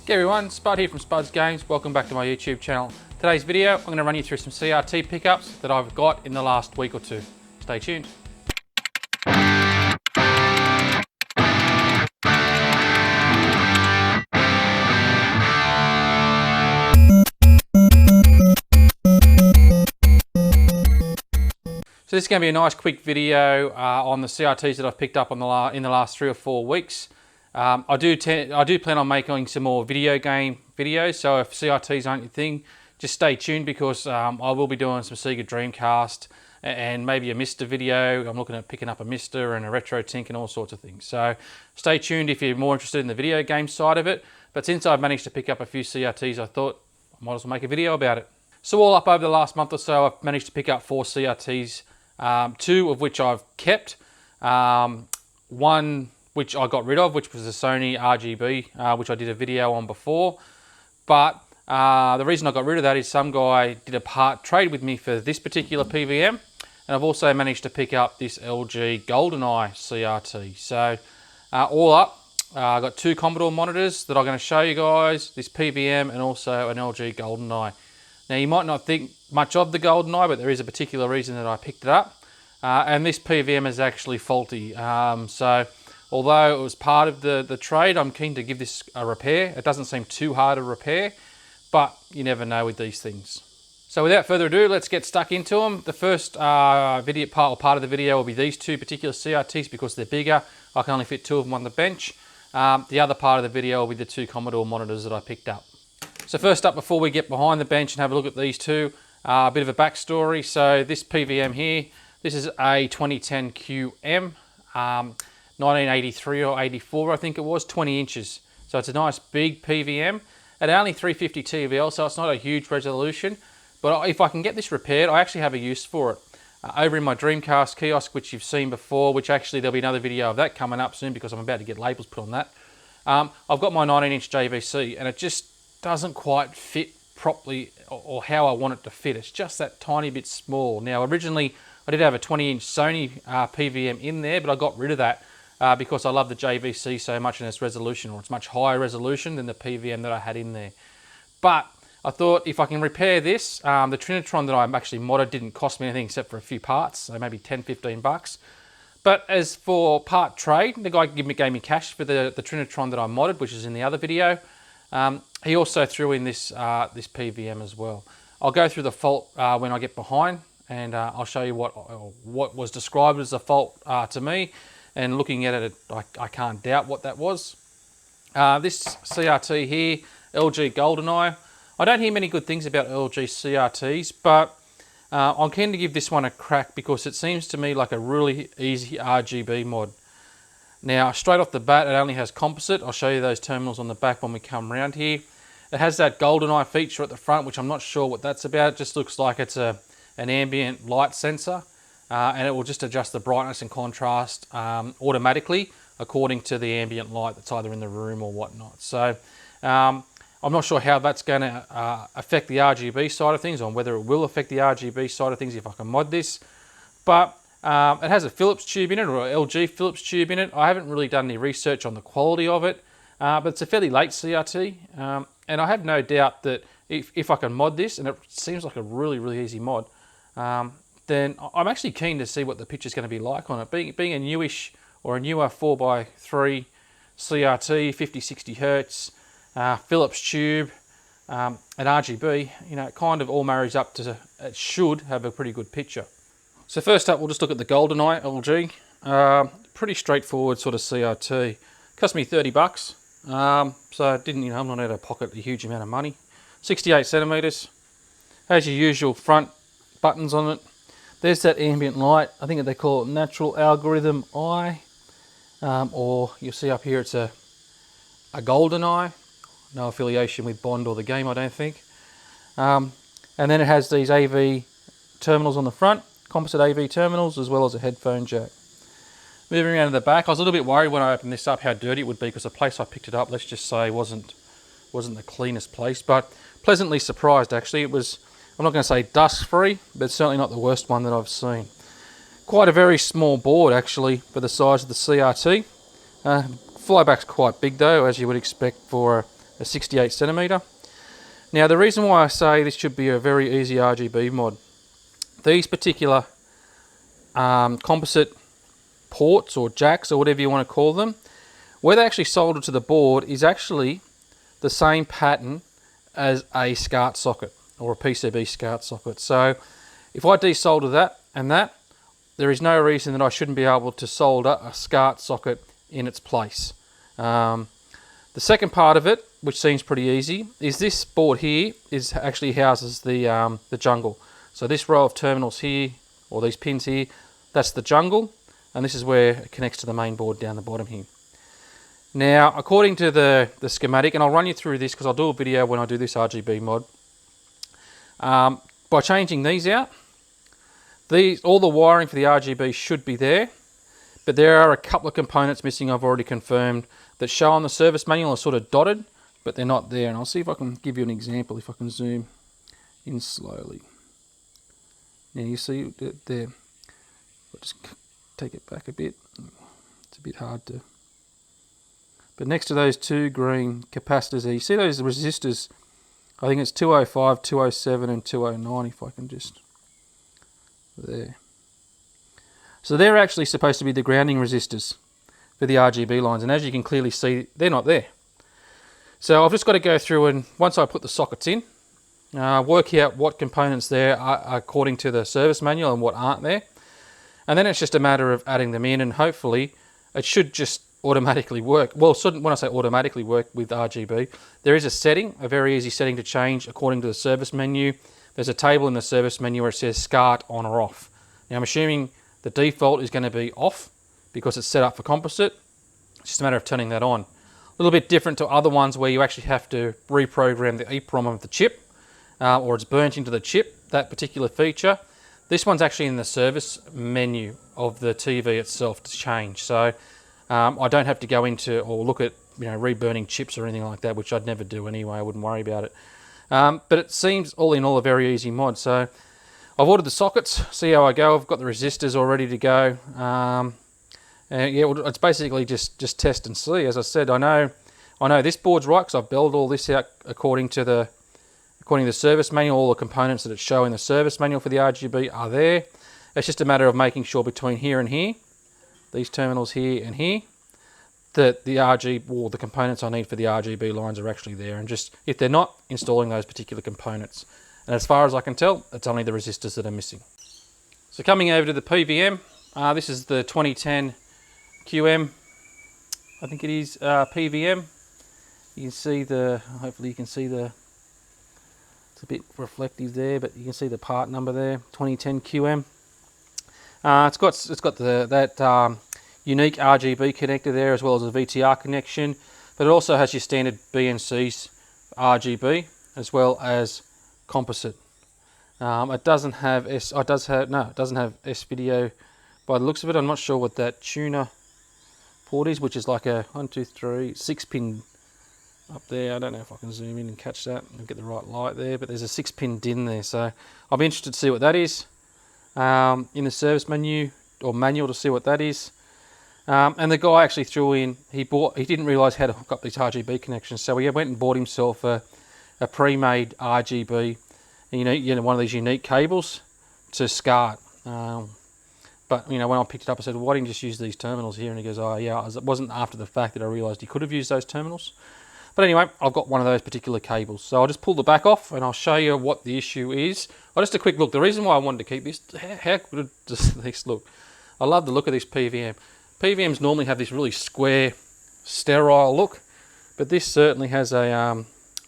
Hey everyone, Spud here from Spud's Games. Welcome back to my YouTube channel. Today's video, I'm going to run you through some CRT pickups that I've got in the last week or two. Stay tuned. So this is going to be a nice quick video on the CRTs that I've picked up on in the last 3 or 4 weeks. I do plan on making some more video game videos, so if CRTs aren't your thing, just stay tuned because I will be doing some Sega Dreamcast and maybe a Mister video. I'm looking at picking up a Mister and a Retro Tink and all sorts of things. So stay tuned if you're more interested in the video game side of it. But since I've managed to pick up a few CRTs, I thought I might as well make a video about it. So all up over the last month or so, I've managed to pick up 4 CRTs, 2 of which I've kept. One which I got rid of, which was the Sony RGB, which I did a video on before. But the reason I got rid of that is some guy did a part trade with me for this particular PVM. And I've also managed to pick up this LG Golden Eye CRT. So all up, I got 2 Commodore monitors that I'm going to show you guys, this PVM and also an LG Golden Eye. Now you might not think much of the Golden Eye, but there is a particular reason that I picked it up. And this PVM is actually faulty. So although it was part of the trade, I'm keen to give this a repair. It doesn't seem too hard to repair, but you never know with these things. So without further ado, let's get stuck into them. The first video part of the video will be these 2 particular CRTs because they're bigger. I can only fit 2 of them on the bench. The other part of the video will be the 2 Commodore monitors that I picked up. So first up, before we get behind the bench and have a look at these 2, a bit of a backstory. So this PVM here, this is a 2010 QM. 1983 or 84, I think it was, 20 inches. So it's a nice big PVM at only 350 TVL, so it's not a huge resolution. But if I can get this repaired, I actually have a use for it. Over in my Dreamcast kiosk, which you've seen before, which actually there'll be another video of that coming up soon because I'm about to get labels put on that. I've got my 19-inch JVC and it just doesn't quite fit properly or how I want it to fit. It's just that tiny bit small. Now originally I did have a 20-inch Sony PVM in there, but I got rid of that. Because I love the JVC so much in its resolution, or it's much higher resolution than the PVM that I had in there. But I thought if I can repair this, the Trinitron that I actually modded didn't cost me anything except for a few parts, so maybe 10-15 bucks. But as for part trade, the guy gave me cash for the Trinitron that I modded, which is in the other video. He also threw in this PVM as well. I'll go through the fault when I get behind, and I'll show you what was described as a fault to me. And looking at it, I can't doubt what that was. This CRT here, LG Golden Eye. I don't hear many good things about LG CRTs, but I'm keen to give this one a crack because it seems to me like a really easy RGB mod. Now, straight off the bat, it only has composite. I'll show you those terminals on the back when we come around here. It has that Golden Eye feature at the front, which I'm not sure what that's about. It just looks like it's an ambient light sensor. And it will just adjust the brightness and contrast automatically according to the ambient light that's either in the room or whatnot. So I'm not sure how that's going to affect the RGB side of things, or whether it will affect the RGB side of things if I can mod this. But it has a Philips tube in it, or an LG Philips tube in it. I haven't really done any research on the quality of it, but it's a fairly late CRT. And I have no doubt that if I can mod this, and it seems like a really, really easy mod, then I'm actually keen to see what the picture's going to be like on it. Being a newish or a newer 4x3 CRT, 50-60 hertz, Philips tube, and RGB, you know, it kind of all marries up to, it should have a pretty good picture. So first up, we'll just look at the Golden Eye LG. Pretty straightforward sort of CRT. Cost me 30 bucks. So it didn't, I'm not out of pocket a huge amount of money. 68 centimeters. Has your usual front buttons on it. There's that ambient light. I think they call it natural algorithm eye, or you'll see up here it's a Golden Eye. No affiliation with Bond or the game, I don't think. And then it has these AV terminals on the front, composite AV terminals, as well as a headphone jack. Moving around to the back, I was a little bit worried when I opened this up how dirty it would be because the place I picked it up, let's just say, wasn't the cleanest place, but pleasantly surprised actually. It was, I'm not going to say dust free, but it's certainly not the worst one that I've seen. Quite a very small board actually for the size of the CRT. Flyback's quite big though, as you would expect for a 68cm. Now the reason why I say this should be a very easy RGB mod, these particular composite ports or jacks or whatever you want to call them, where they actually soldered to the board is actually the same pattern as a SCART socket or a PCB SCART socket. So if I desolder that and that, there is no reason that I shouldn't be able to solder a SCART socket in its place. The second part of it, which seems pretty easy, is this board here is actually houses the jungle. So this row of terminals here, or these pins here, that's the jungle, and this is where it connects to the main board down the bottom here. Now, according to the schematic, and I'll run you through this because I'll do a video when I do this RGB mod, by changing these out, all the wiring for the RGB should be there, but there are a couple of components missing, I've already confirmed, that show on the service manual are sort of dotted, but they're not there. And I'll see if I can give you an example, if I can zoom in slowly. Now you see there, I'll just take it back a bit. It's a bit hard to, but next to those two green capacitors there, you see those resistors, I think it's 205, 207 and 209, if I can just, there. So they're actually supposed to be the grounding resistors for the RGB lines, and as you can clearly see, they're not there. So I've just got to go through and, once I put the sockets in, work out what components there are according to the service manual and what aren't there. And then it's just a matter of adding them in, and hopefully it should just automatically work. Well, when I say automatically work with RGB, there is a setting, a very easy setting to change according to the service menu. There's a table in the service menu where it says SCART on or off. Now I'm assuming the default is going to be off because it's set up for composite. It's just a matter of turning that on. A little bit different to other ones where you actually have to reprogram the EEPROM of the chip, or it's burnt into the chip, that particular feature. This one's actually in the service menu of the TV itself to change. So I don't have to go into or look at reburning chips or anything like that, which I'd never do anyway. I wouldn't worry about it. But it seems all in all a very easy mod. So I've ordered the sockets, see how I go. I've got the resistors all ready to go. Yeah, it's basically just test and see. As I said, I know this board's right because I've built all this out according to the service manual. All the components that it show in the service manual for the RGB are there. It's just a matter of making sure between here and here, these terminals here and here, that the the components I need for the RGB lines are actually there, and just, if they're not, installing those particular components. And as far as I can tell, it's only the resistors that are missing. So coming over to the PVM, this is the 2010 QM, I think it is, PVM. You can see hopefully you can see it's a bit reflective there, but you can see the part number there, 2010 QM. It's got that unique RGB connector there, as well as a VTR connection, but it also has your standard BNC's RGB as well as composite. It doesn't have it doesn't have S-video by the looks of it. I'm not sure what that tuner port is, which is like a 6-pin up there. I don't know if I can zoom in and catch that and get the right light there, but there's a 6-pin DIN there, so I'll be interested to see what that is in the service menu or manual to see what that is. And the guy actually threw in, he didn't realise how to hook up these RGB connections, so he went and bought himself a pre-made RGB, one of these unique cables to SCART. But when I picked it up, I said, well, why didn't you just use these terminals here? And he goes, oh yeah, it wasn't after the fact that I realised he could have used those terminals. But anyway, I've got one of those particular cables. So I'll just pull the back off and I'll show you what the issue is. Just a quick look. The reason why I wanted to keep this, how good does this look? I love the look of this PVM. PVMs normally have this really square, sterile look, but this certainly has a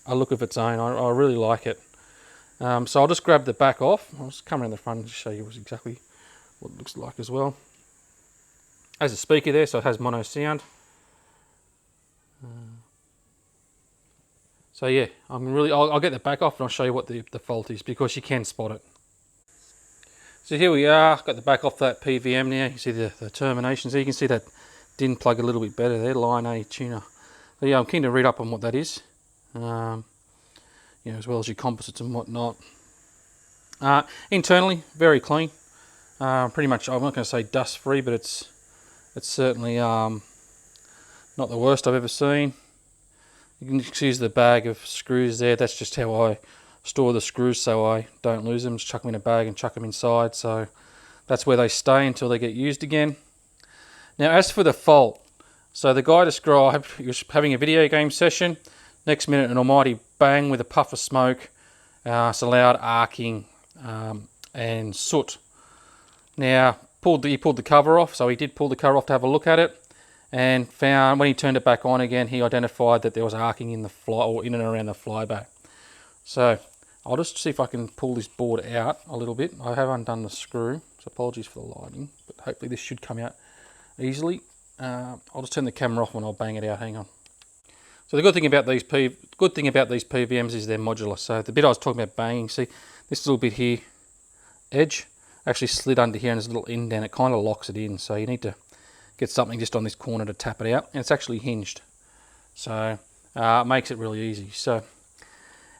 look of its own. I really like it. So I'll just grab the back off. I'll just come around the front and show you exactly what it looks like as well. Has a speaker there, so it has mono sound. So yeah, I'll get the back off and I'll show you what the fault is, because you can spot it. So here we are, got the back off that PVM now. You can see the terminations there. You can see that DIN plug a little bit better there, line A tuner. So yeah, I'm keen to read up on what that is, as well as your composites and whatnot. Internally, very clean. Pretty much, I'm not going to say dust free, but it's certainly not the worst I've ever seen. You can excuse the bag of screws there. That's just how I store the screws so I don't lose them. Just chuck them in a bag and chuck them inside. So that's where they stay until they get used again. Now as for the fault, so the guy described he was having a video game session. Next minute an almighty bang with a puff of smoke. Some loud arcing and soot. Now he pulled the cover off, so he did pull the cover off to have a look at it, and found when he turned it back on again, he identified that there was arcing in the in and around the flyback. So I'll just see if I can pull this board out a little bit. I have undone the screw, so apologies for the lighting, but hopefully this should come out easily. I'll just turn the camera off and I'll bang it out. Hang on. So the good thing about these PVMs is they're modular. So the bit I was talking about banging, see this little bit here, edge, actually slid under here and there's a little indent. It kind of locks it in, so you need to get something just on this corner to tap it out, and it's actually hinged, so it makes it really easy. So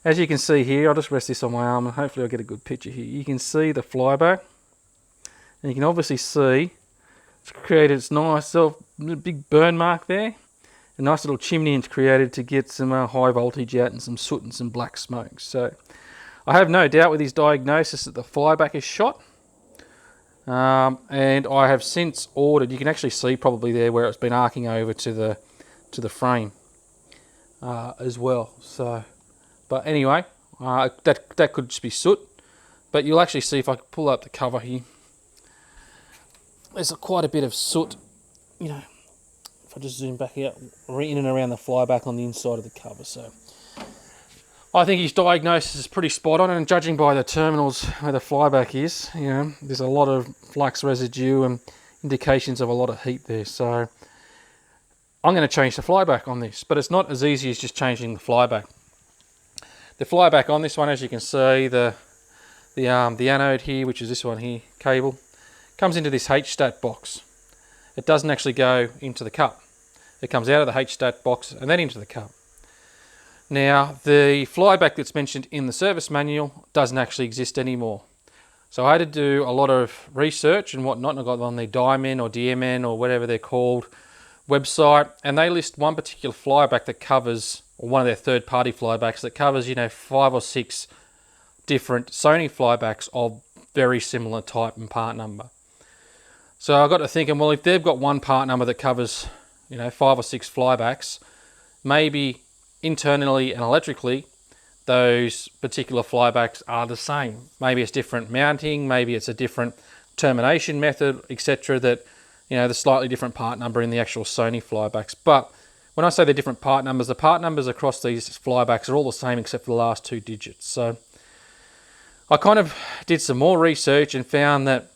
as you can see here, I'll just rest this on my arm and hopefully I'll get a good picture here. You can see the flyback, and you can obviously see it's created its nice big burn mark there. A nice little chimney it's created to get some high voltage out and some soot and some black smoke. So I have no doubt with his diagnosis that the flyback is shot. And I have since ordered, you can actually see probably there where it's been arcing over to the frame as well. So, but anyway, that could just be soot. But you'll actually see if I can pull up the cover here. There's quite a bit of soot, you know. If I just zoom back out, in and around the flyback on the inside of the cover. So I think his diagnosis is pretty spot on, and judging by the terminals where the flyback is, you know, there's a lot of flux residue and indications of a lot of heat there. So I'm going to change the flyback on this, but it's not as easy as just changing the flyback. The flyback on this one, as you can see, the anode here, which is this one here, cable, comes into this HStat box. It doesn't actually go into the cup. It comes out of the HStat box and then into the cup. Now, the flyback that's mentioned in the service manual doesn't actually exist anymore. So I had to do a lot of research and whatnot, and I got on the Diamond or DMN or whatever they're called website, and they list one particular flyback that covers, or one of their third-party flybacks that covers, you know, 5 or 6 different Sony flybacks of very similar type and part number. So I got to thinking, well, if they've got one part number that covers, you know, 5 or 6 flybacks, maybe internally and electrically, those particular flybacks are the same. Maybe it's different mounting, maybe it's a different termination method, etc. That, you know, the slightly different part number in the actual Sony flybacks. But when I say the different part numbers, the part numbers across these flybacks are all the same except for the last 2 digits. So I kind of did some more research and found that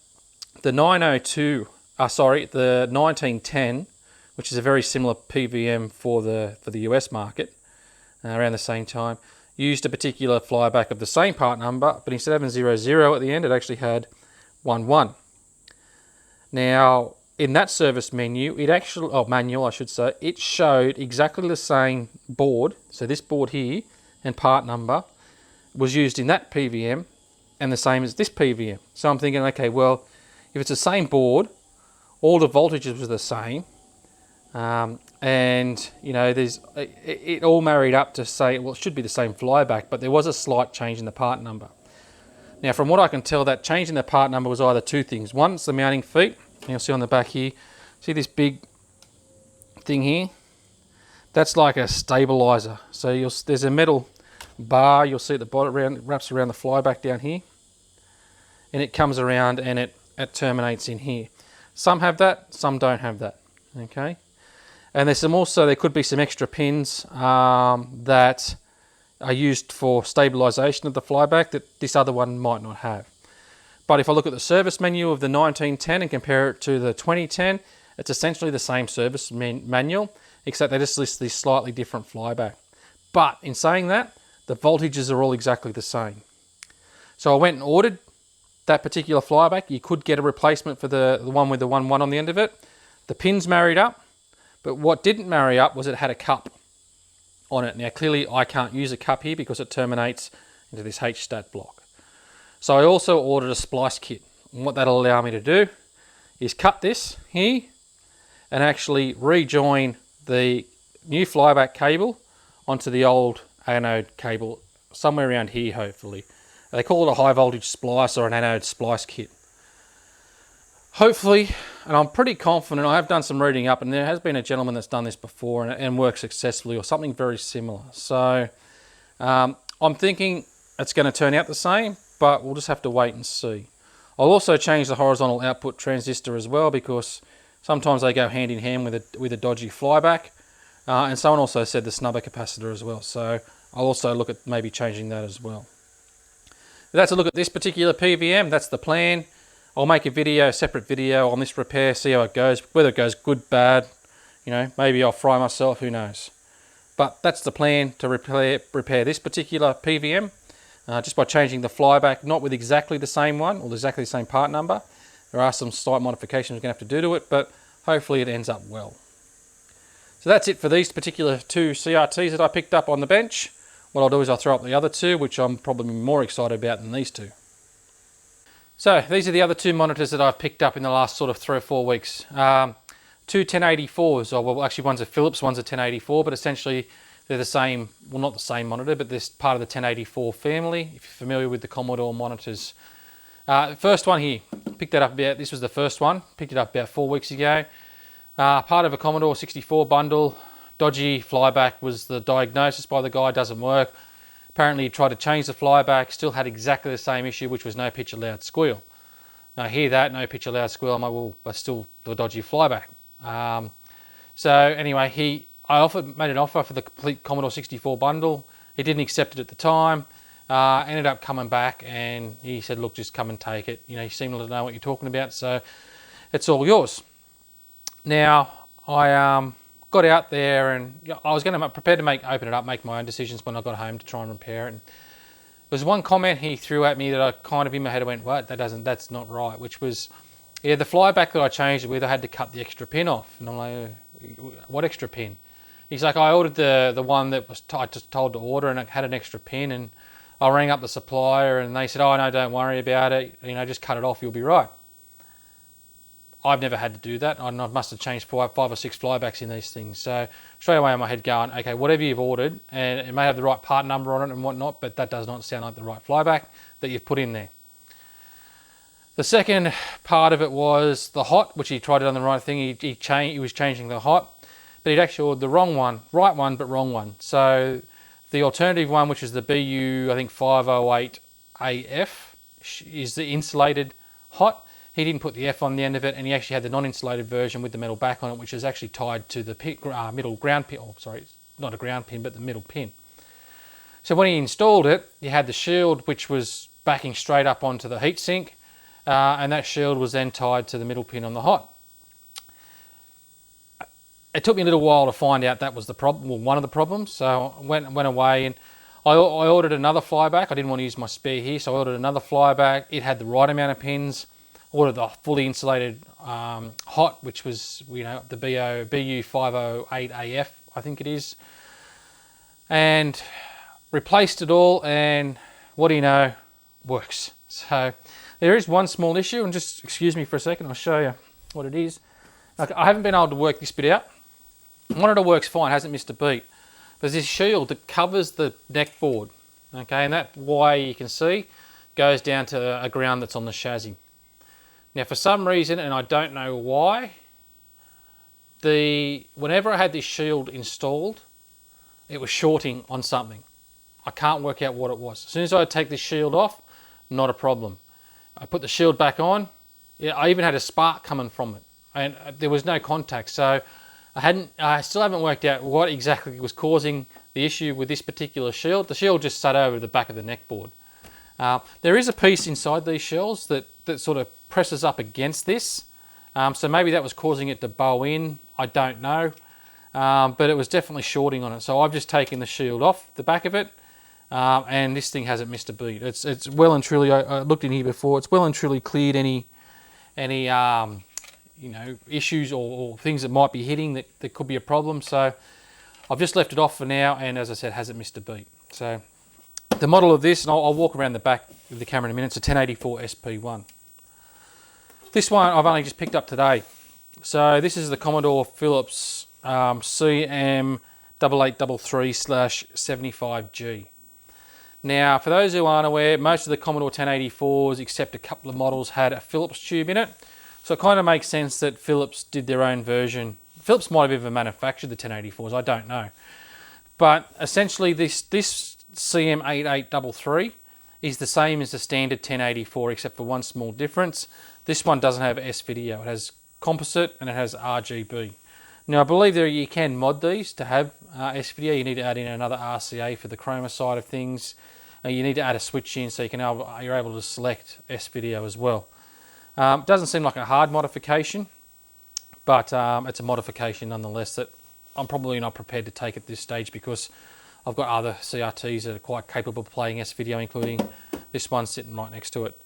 the 1910, which is a very similar PVM for the US market, around the same time, used a particular flyback of the same part number, but instead of having 00 at the end, it actually had 11. Now, in that service menu, manual I should say, it showed exactly the same board. So this board here and part number was used in that PVM and the same as this PVM. So I'm thinking, okay, well, if it's the same board, all the voltages were the same, and you know, it all married up to say, well, it should be the same flyback, but there was a slight change in the part number. Now, from what I can tell, that change in the part number was either 2 things. One, it's the mounting feet. You'll see on the back here, see this big thing here? That's like a stabilizer. So there's a metal bar, you'll see at the bottom, it wraps around the flyback down here, and it comes around and it terminates in here. Some have that, some don't have that. Okay, and there could be some extra pins that are used for stabilization of the flyback that this other one might not have. But if I look at the service menu of the 1910 and compare it to the 2010, it's essentially the same service manual, except they just list this slightly different flyback. But in saying that, the voltages are all exactly the same. So I went and ordered that particular flyback. You could get a replacement for the one with the 11 on the end of it. The pins married up, but what didn't marry up was it had a cup on it. Now clearly I can't use a cup here because it terminates into this HStat block. So I also ordered a splice kit, and what that'll allow me to do is cut this here and actually rejoin the new flyback cable onto the old anode cable, somewhere around here hopefully. They call it a high voltage splice or an anode splice kit. Hopefully, and I'm pretty confident, I have done some reading up, and there has been a gentleman that's done this before and worked successfully, or something very similar. So I'm thinking it's going to turn out the same, but we'll just have to wait and see. I'll also change the horizontal output transistor as well, because sometimes they go hand in hand with a dodgy flyback. And someone also said the snubber capacitor as well, so I'll also look at maybe changing that as well. But that's a look at this particular PVM. That's the plan. I'll make a separate video on this repair, see how it goes, whether it goes good, bad, you know, maybe I'll fry myself, who knows. But that's the plan, to repair this particular PVM, just by changing the flyback, not with exactly the same one, or exactly the same part number. There are some slight modifications we're going to have to do to it, but hopefully it ends up well. So that's it for these particular two CRTs that I picked up on the bench. What I'll do is I'll throw up the other two, which I'm probably more excited about than these two. So these are the other two monitors that I've picked up in the last sort of 3 or 4 weeks. Two 1084s, or well, actually one's a Philips, one's a 1084, but essentially they're the same, well, not the same monitor, but this part of the 1084 family, if you're familiar with the Commodore monitors. First one here, picked that up about, this was the first one, picked it up about 4 weeks ago. Part of a Commodore 64 bundle, dodgy flyback was the diagnosis by the guy, doesn't work. Apparently he tried to change the flyback, still had exactly the same issue, which was no pitch allowed squeal. Now I hear that, no pitch allowed squeal, I'm like, well, but still the dodgy flyback. So anyway, I made an offer for the complete Commodore 64 bundle. He didn't accept it at the time. Ended up coming back and he said, look, just come and take it. You know, you seem to know what you're talking about, so it's all yours. Now, I got out there and I was going to prepare to open it up, make my own decisions when I got home to try and repair it. And there was one comment he threw at me that I kind of in my head went, what? That's not right. Which was, yeah, the flyback that I changed it with, I had to cut the extra pin off. And I'm like, what extra pin? He's like, I ordered the one that was I just told to order, and it had an extra pin. And I rang up the supplier and they said, oh no, don't worry about it. You know, just cut it off, you'll be right. I've never had to do that. I must have changed 5 or 6 flybacks in these things. So straight away in my head going, okay, whatever you've ordered, and it may have the right part number on it and whatnot, but that does not sound like the right flyback that you've put in there. The second part of it was the hot, which he tried it on the right thing. He was changing the hot, but he'd actually ordered the wrong one, right one, but wrong one. So the alternative one, which is the BU, I think 508AF, is the insulated hot. He didn't put the F on the end of it, and he actually had the non-insulated version with the metal back on it, which is actually tied to the middle ground pin. Oh, sorry, not a ground pin, but the middle pin. So when he installed it, you had the shield, which was backing straight up onto the heatsink, and that shield was then tied to the middle pin on the hot. It took me a little while to find out that was the problem, well, one of the problems. So I went away and I ordered another flyback. I didn't want to use my spare here, so I ordered another flyback. It had the right amount of pins. Ordered the fully insulated hot, which was, you know, the BU 508AF, I think it is, and replaced it all, and what do you know, works. So there is one small issue, and just excuse me for a second, I'll show you what it is. Like, I haven't been able to work this bit out. Monitor works fine, hasn't missed a beat. There's this shield that covers the neck board, okay, and that wire you can see goes down to a ground that's on the chassis. Now, for some reason, and I don't know why, whenever I had this shield installed, it was shorting on something. I can't work out what it was. As soon as I take this shield off, not a problem. I put the shield back on, yeah, I even had a spark coming from it, and there was no contact. So I still haven't worked out what exactly was causing the issue with this particular shield. The shield just sat over the back of the neck board. There is a piece inside these shells that sort of presses up against this, so maybe that was causing it to bow in, I don't know, but it was definitely shorting on it. So I've just taken the shield off the back of it, and this thing hasn't missed a beat. It's well and truly, I looked in here before, it's well and truly cleared any you know, issues or things that might be hitting that could be a problem. So I've just left it off for now, and as I said, hasn't missed a beat. So the model of this, and I'll walk around the back with the camera in a minute, it's a 1084 SP1. This one I've only just picked up today. So this is the Commodore Philips CM8833 CM8833/75G. Now, for those who aren't aware, most of the Commodore 1084s, except a couple of models, had a Philips tube in it. So it kind of makes sense that Philips did their own version. Philips might have even manufactured the 1084s, I don't know. But essentially this CM8833 is the same as the standard 1084, except for one small difference. This one doesn't have S-video, it has composite and it has RGB. Now I believe that you can mod these to have S-video. You need to add in another RCA for the chroma side of things. You need to add a switch in so you're able to select S-video as well. Doesn't seem like a hard modification, but it's a modification nonetheless that I'm probably not prepared to take at this stage because I've got other CRTs that are quite capable of playing S-video, including this one sitting right next to it.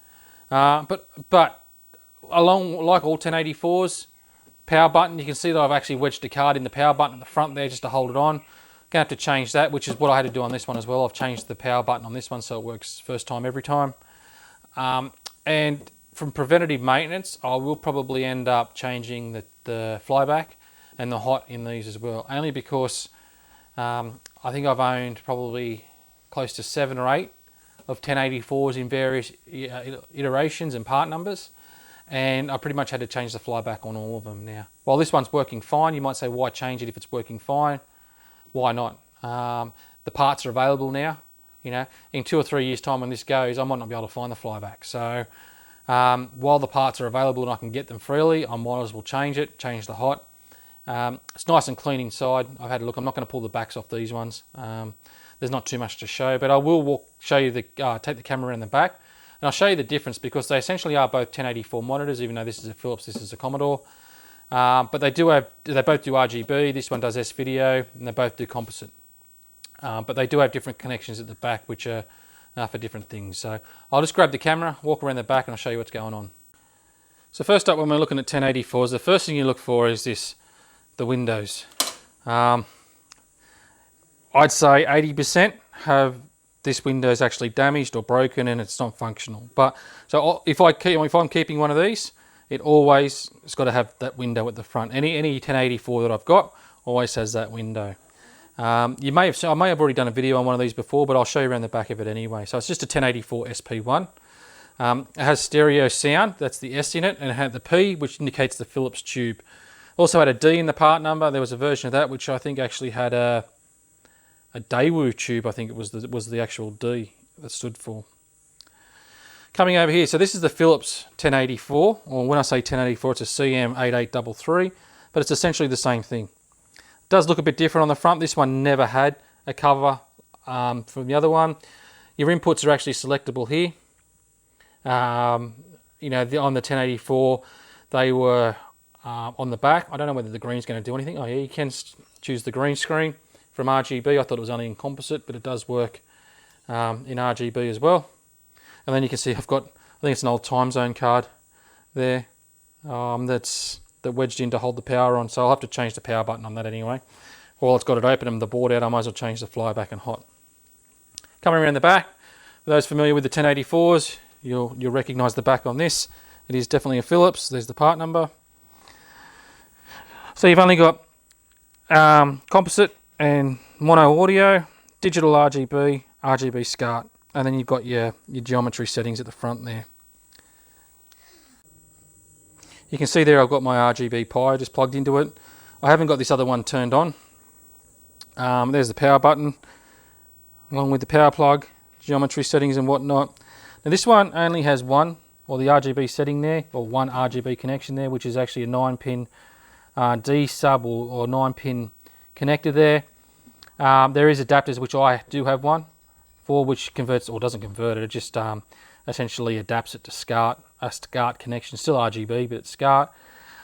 But like all 1084s, power button, you can see that I've actually wedged the card in the power button at the front there just to hold it on. Gonna have to change that, which is what I had to do on this one as well. I've changed the power button on this one so it works first time every time. And from preventative maintenance, I will probably end up changing the flyback and the hot in these as well, only because I think I've owned probably close to 7 or 8 of 1084s in various iterations and part numbers, and I pretty much had to change the flyback on all of them now. While this one's working fine, you might say, why change it if it's working fine? Why not? The parts are available now. You know, in 2 or 3 years' time when this goes, I might not be able to find the flyback. So while the parts are available and I can get them freely, I might as well change it, change the hot. It's nice and clean inside. I've had a look. I'm not going to pull the backs off these ones. There's not too much to show, but I will show you take the camera around the back, and I'll show you the difference because they essentially are both 1084 monitors, even though this is a Philips, this is a Commodore. But they both do RGB. This one does S-video, and they both do composite. But they do have different connections at the back, which are for different things. So I'll just grab the camera, walk around the back, and I'll show you what's going on. So first up, when we're looking at 1084s, the first thing you look for is the windows. I'd say 80% have this window's actually damaged or broken and it's not functional. But so if I'm keeping one of these, it's got to have that window at the front. Any 1084 that I've got always has that window. I may have already done a video on one of these before, but I'll show you around the back of it anyway. So it's just a 1084 SP1. It has stereo sound, that's the S in it, and it had the P, which indicates the Philips tube. Also had a D in the part number. There was a version of that which I think actually had a Daewoo tube. I think it was the actual D that stood for. Coming over here, so this is the Philips 1084, or when I say 1084, it's a CM8833, but it's essentially the same thing. It does look a bit different on the front. This one never had a cover from the other one. Your inputs are actually selectable here. You know, on the 1084, they were on the back. I don't know whether the green's going to do anything. Oh yeah, you can choose the green screen from RGB. I thought it was only in composite, but it does work in RGB as well. And then you can see I've got, I think it's an old time zone card there that's wedged in to hold the power on. So I'll have to change the power button on that anyway. While it's got it open and the board out, I might as well change the flyback and hot. Coming around the back, for those familiar with the 1084s, you'll recognise the back on this. It is definitely a Philips. There's the part number. So you've only got composite and mono audio, digital RGB, RGB SCART, and then you've got your geometry settings at the front there. You can see there I've got my RGB Pi just plugged into it. I haven't got this other one turned on. There's the power button, along with the power plug, geometry settings and whatnot. Now this one only has one, or the RGB setting there, or one RGB connection there, which is actually a 9-pin D sub or 9-pin connector there. There is adapters, which I do have one for, which converts or doesn't convert it. It just essentially adapts it to SCART, a SCART connection, still RGB, but it's SCART.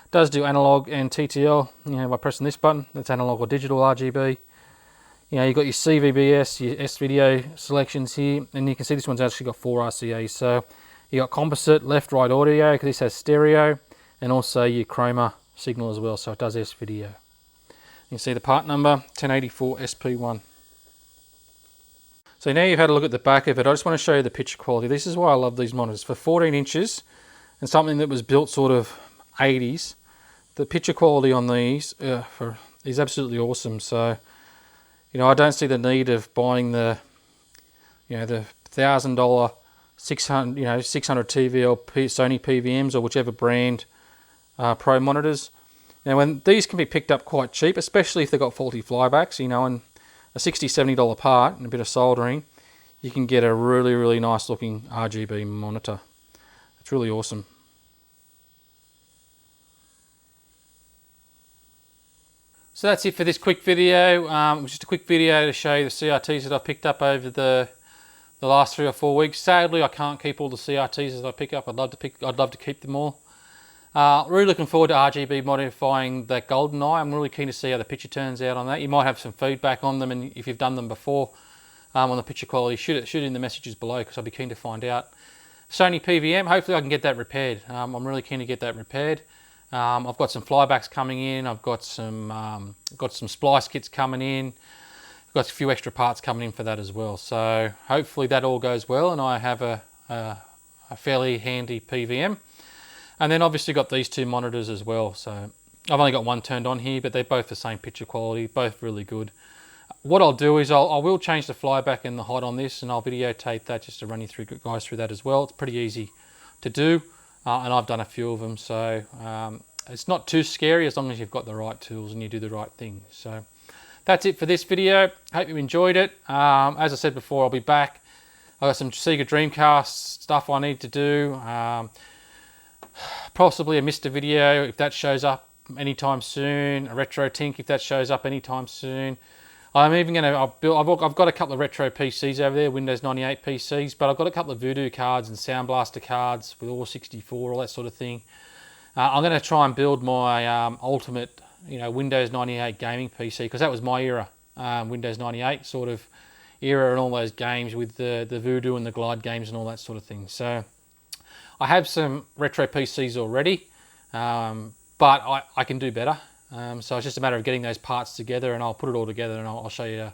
It does do analog and TTL. You know, by pressing this button, that's analog or digital RGB. You know, you've got your CVBS, your S-video selections here, and you can see this one's actually got 4 RCAs. So you got composite, left, right audio, because this has stereo, and also your chroma signal as well, so it does S-video. You can see the part number, 1084 SP1. So now you've had a look at the back of it, I just want to show you the picture quality. This is why I love these monitors. For 14 inches, and something that was built sort of 80s, the picture quality on these is absolutely awesome. So You know, I don't see the need of buying the, you know, the $1,000 600 TVL Sony PVMs or whichever brand Pro monitors. Now, when these can be picked up quite cheap, especially if they've got faulty flybacks, you know, and a $60, $70 part and a bit of soldering, you can get a really, really nice looking RGB monitor. It's really awesome. So that's it for this quick video. It was just a quick video to show you the CRTs that I picked up over the last 3 or 4 weeks. Sadly, I can't keep all the CRTs that I pick up. I'd love to keep them all. Really looking forward to RGB modifying that Goldeneye. I'm really keen to see how the picture turns out on that. You might have some feedback on them, and if you've done them before on the picture quality, shoot in the messages below, because I'll be keen to find out. Sony PVM, hopefully I can get that repaired. I'm really keen to get that repaired. I've got some flybacks coming in. I've got some splice kits coming in. I've got a few extra parts coming in for that as well. So hopefully that all goes well, and I have a fairly handy PVM. And then obviously got these 2 monitors as well. So I've only got one turned on here, but they're both the same picture quality, both really good. What I'll do is I will change the flyback and the HUD on this, and I'll videotape that just to run you guys through that as well. It's pretty easy to do. And I've done a few of them, so it's not too scary as long as you've got the right tools and you do the right thing. So that's it for this video. Hope you enjoyed it. As I said before, I'll be back. I've got some Sega Dreamcast stuff I need to do. Possibly a Mr. video if that shows up anytime soon. A Retro Tink if that shows up anytime soon. I'm even going to, I've got a couple of retro PCs over there, Windows 98 PCs, but I've got a couple of Voodoo cards and Sound Blaster cards with all 64, all that sort of thing. I'm going to try and build my ultimate, you know, Windows 98 gaming PC, because that was my era, Windows 98 sort of era, and all those games with the Voodoo and the Glide games and all that sort of thing. So I have some retro PCs already, but I can do better. So it's just a matter of getting those parts together, and I'll put it all together, and I'll show you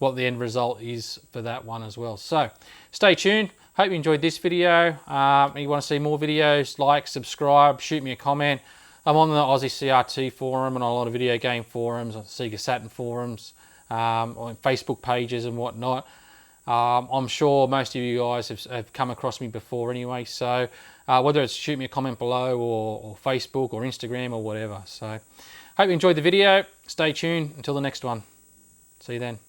what the end result is for that one as well. So stay tuned. Hope you enjoyed this video. If you want to see more videos, like, subscribe, shoot me a comment. I'm on the Aussie CRT forum and on a lot of video game forums, on Sega Saturn forums, on Facebook pages and whatnot. I'm sure most of you guys have come across me before anyway, so whether it's shoot me a comment below or Facebook or Instagram or whatever. So hope you enjoyed the video. Stay tuned until the next one. See you then.